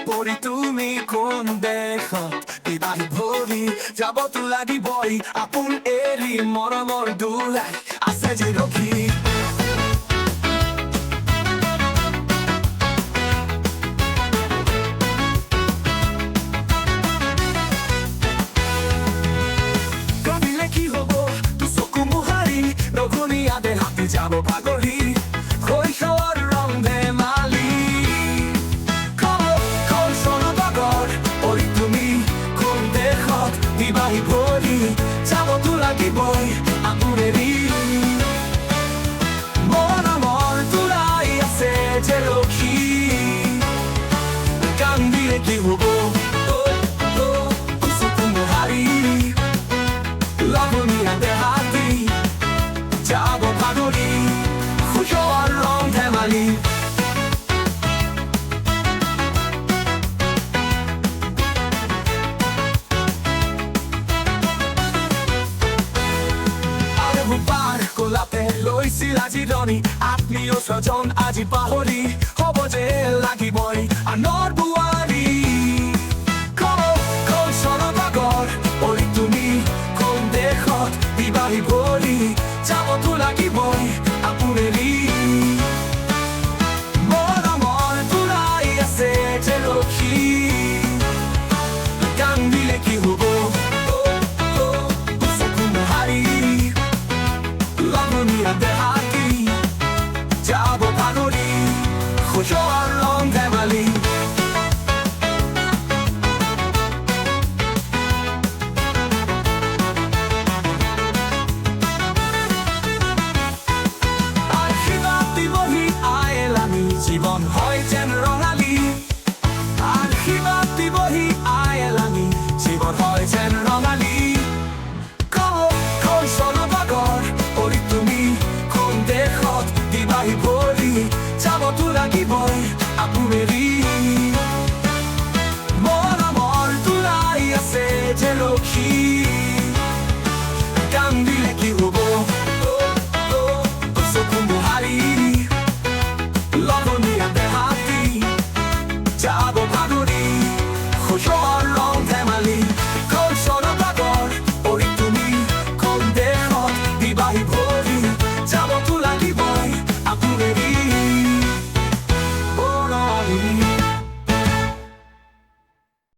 পৰি তুমি কোন দেশত বিবাহী ভৰি যাব তো লাগিবই আপোন এৰি মৰমৰ দুলাই আছে যে ৰখি কবিলে কি হব তো চকু মোহাৰি নঘনীয়া দেহাতি যাব পাগৰি শৈশৱৰ ৰং ধেমালি বিবাহী ভৰি যাবতো লাগিবই আপোন এৰি মৰমৰ দুলাই আছে যে ৰখি কান্দিলে কি হব চকু মোহাৰি লগনীয়া দেহাতি যাব পাগৰি শৈশৱৰ ৰং ধেমালি লৈছিলা জিৰণি আত্মীয় স্বজন আজি পাহৰি হ'ব যে লাগিবই আনৰ বোৱাৰী কোন চনৰ পাগল পৰি তুমি কোন দেশত বিবাহী ভৰি যাবতো লাগিবই আপোন এৰি মৰমৰ দুলাই আছে যে ৰখি কান্দিলে কি হব চকু মোহাৰি দেহাতি যাব পাগৰি শৈশৱৰ ৰং ধেমালি আশীৰ্বাদ দিবহি আই এলানি জীৱন হয় যেন ৰঙালী আশীৰ্বাদ দিবহি আই এলানি জীৱন হয় যেন ৰঙালী বিবাহী ভৰি যাবতো লাগিবই আপোন এৰি মৰমৰ দুলাই আছে যে ৰখি কান্দিলে কি হব